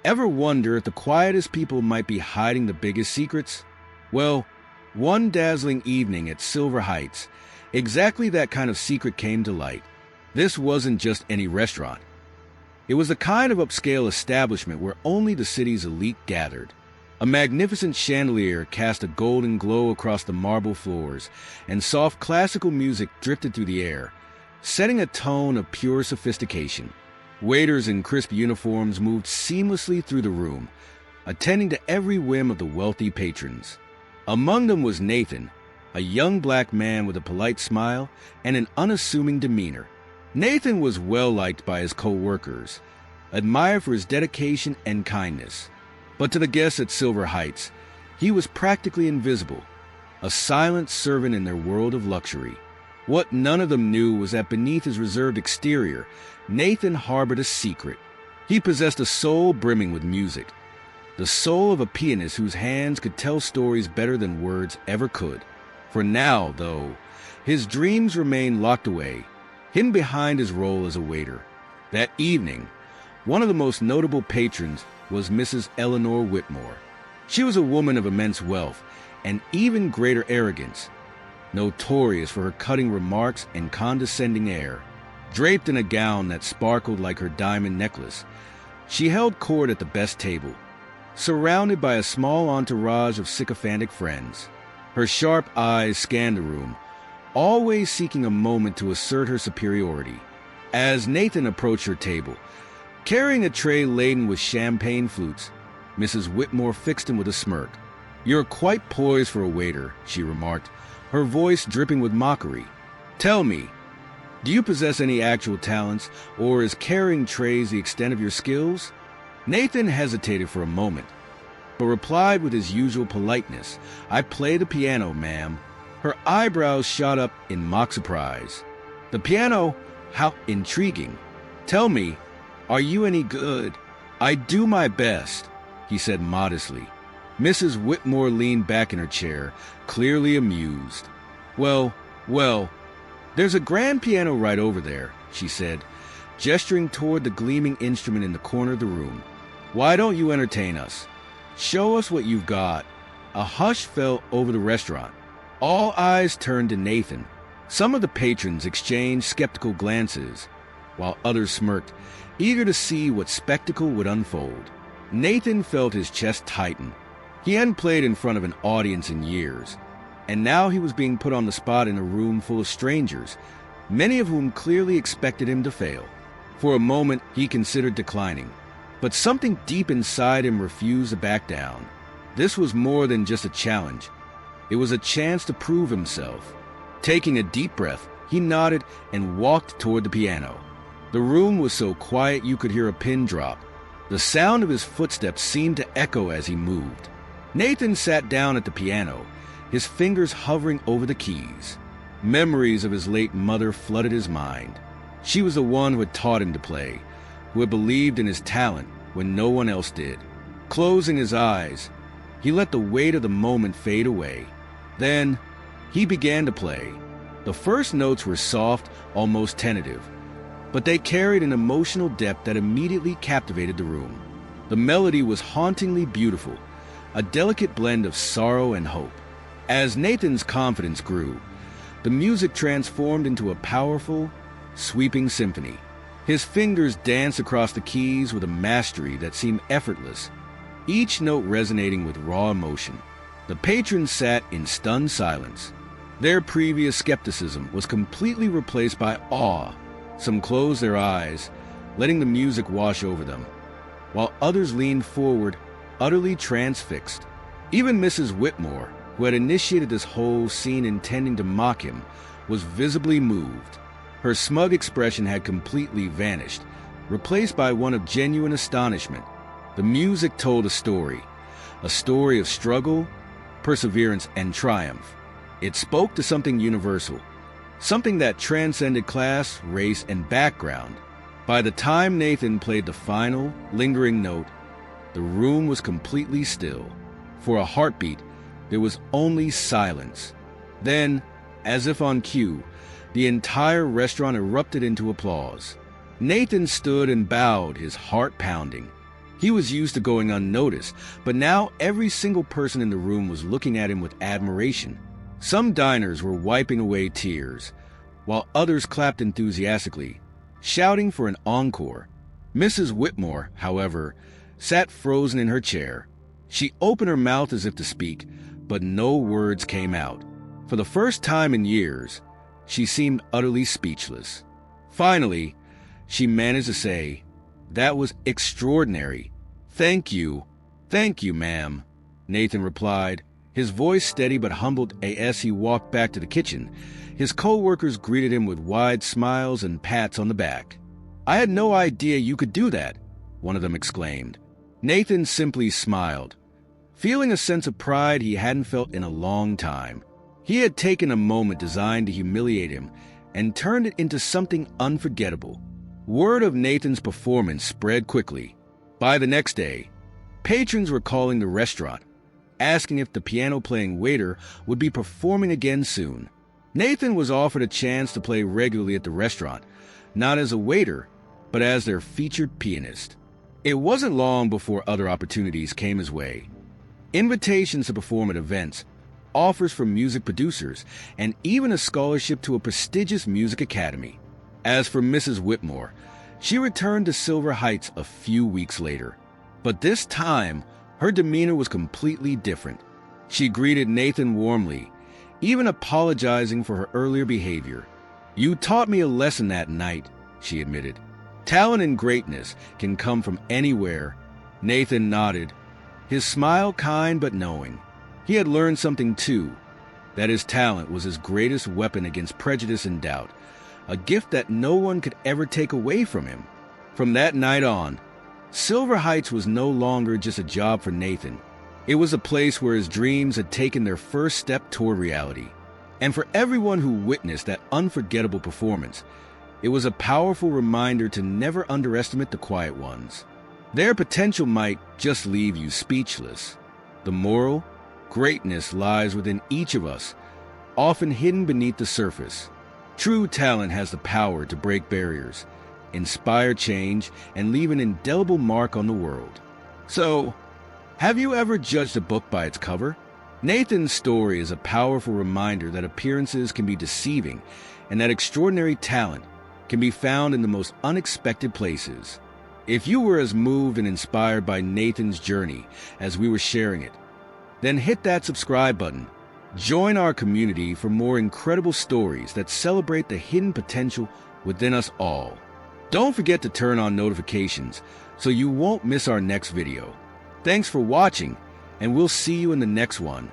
Ever wonder if the quietest people might be hiding the biggest secrets? Well, one dazzling evening at Silver Heights, exactly that kind of secret came to light. This wasn't just any restaurant. It was the kind of upscale establishment where only the city's elite gathered. A magnificent chandelier cast a golden glow across the marble floors, and soft classical music drifted through the air, setting a tone of pure sophistication. Waiters in crisp uniforms moved seamlessly through the room, attending to every whim of the wealthy patrons. Among them was Nathan, a young black man with a polite smile and an unassuming demeanor. Nathan was well-liked by his co-workers, admired for his dedication and kindness. But to the guests at Silver Heights, he was practically invisible, a silent servant in their world of luxury. What none of them knew was that beneath his reserved exterior, Nathan harbored a secret. He possessed a soul brimming with music, the soul of a pianist whose hands could tell stories better than words ever could. For now, though, his dreams remained locked away, hidden behind his role as a waiter. That evening, one of the most notable patrons was Mrs. Eleanor Whitmore. She was a woman of immense wealth and even greater arrogance, notorious for her cutting remarks and condescending air. Draped in a gown that sparkled like her diamond necklace, she held court at the best table, surrounded by a small entourage of sycophantic friends. Her sharp eyes scanned the room, always seeking a moment to assert her superiority. As Nathan approached her table, carrying a tray laden with champagne flutes, Mrs. Whitmore fixed him with a smirk. "You're quite poised for a waiter," she remarked, her voice dripping with mockery. "Tell me, do you possess any actual talents, or is carrying trays the extent of your skills?" Nathan hesitated for a moment, but replied with his usual politeness, "I play the piano, ma'am." Her eyebrows shot up in mock surprise. "The piano? How intriguing. Tell me, are you any good?" "I do my best," he said modestly. Mrs. Whitmore leaned back in her chair, clearly amused. Well, there's a grand piano right over there," she said, gesturing toward the gleaming instrument in the corner of the room. "Why don't you entertain us? Show us what you've got." A hush fell over the restaurant. All eyes turned to Nathan. Some of the patrons exchanged skeptical glances, while others smirked, eager to see what spectacle would unfold. Nathan felt his chest tighten. He hadn't played in front of an audience in years, and now he was being put on the spot in a room full of strangers, many of whom clearly expected him to fail. For a moment, he considered declining, but something deep inside him refused to back down. This was more than just a challenge. It was a chance to prove himself. Taking a deep breath, he nodded and walked toward the piano. The room was so quiet you could hear a pin drop. The sound of his footsteps seemed to echo as he moved. Nathan sat down at the piano, his fingers hovering over the keys. Memories of his late mother flooded his mind. She was the one who had taught him to play, who had believed in his talent when no one else did. Closing his eyes, he let the weight of the moment fade away. Then, he began to play. The first notes were soft, almost tentative, but they carried an emotional depth that immediately captivated the room. The melody was hauntingly beautiful, a delicate blend of sorrow and hope. As Nathan's confidence grew, the music transformed into a powerful, sweeping symphony. His fingers danced across the keys with a mastery that seemed effortless, each note resonating with raw emotion. The patrons sat in stunned silence. Their previous skepticism was completely replaced by awe. Some closed their eyes, letting the music wash over them, while others leaned forward, utterly transfixed. Even Mrs. Whitmore, who had initiated this whole scene intending to mock him, was visibly moved. Her smug expression had completely vanished, replaced by one of genuine astonishment. The music told a story of struggle, perseverance, and triumph. It spoke to something universal, something that transcended class, race, and background. By the time Nathan played the final, lingering note, the room was completely still. For a heartbeat, there was only silence. Then, as if on cue, the entire restaurant erupted into applause. Nathan stood and bowed, his heart pounding. He was used to going unnoticed, but now every single person in the room was looking at him with admiration. Some diners were wiping away tears, while others clapped enthusiastically, shouting for an encore. Mrs. Whitmore, however, sat frozen in her chair. She opened her mouth as if to speak, but no words came out. For the first time in years, she seemed utterly speechless. Finally, she managed to say, "That was extraordinary. Thank you, ma'am," Nathan replied, his voice steady but humbled as he walked back to the kitchen. His co-workers greeted him with wide smiles and pats on the back. "I had no idea you could do that," one of them exclaimed. Nathan simply smiled, feeling a sense of pride he hadn't felt in a long time. He had taken a moment designed to humiliate him and turned it into something unforgettable. Word of Nathan's performance spread quickly. By the next day, patrons were calling the restaurant, asking if the piano-playing waiter would be performing again soon. Nathan was offered a chance to play regularly at the restaurant, not as a waiter, but as their featured pianist. It wasn't long before other opportunities came his way. Invitations to perform at events, offers from music producers, and even a scholarship to a prestigious music academy. As for Mrs. Whitmore, she returned to Silver Heights a few weeks later. But this time, her demeanor was completely different. She greeted Nathan warmly, even apologizing for her earlier behavior. "You taught me a lesson that night," she admitted. "Talent and greatness can come from anywhere." Nathan nodded, his smile kind but knowing. He had learned something too, that his talent was his greatest weapon against prejudice and doubt, a gift that no one could ever take away from him. From that night on, Silver Heights was no longer just a job for Nathan. It was a place where his dreams had taken their first step toward reality. And for everyone who witnessed that unforgettable performance, it was a powerful reminder to never underestimate the quiet ones. Their potential might just leave you speechless. The moral: greatness lies within each of us, often hidden beneath the surface. True talent has the power to break barriers, inspire change, and leave an indelible mark on the world. So, have you ever judged a book by its cover? Nathan's story is a powerful reminder that appearances can be deceiving and that extraordinary talent can be found in the most unexpected places. If you were as moved and inspired by Nathan's journey as we were sharing it, then hit that subscribe button. Join our community for more incredible stories that celebrate the hidden potential within us all. Don't forget to turn on notifications so you won't miss our next video. Thanks for watching, and we'll see you in the next one.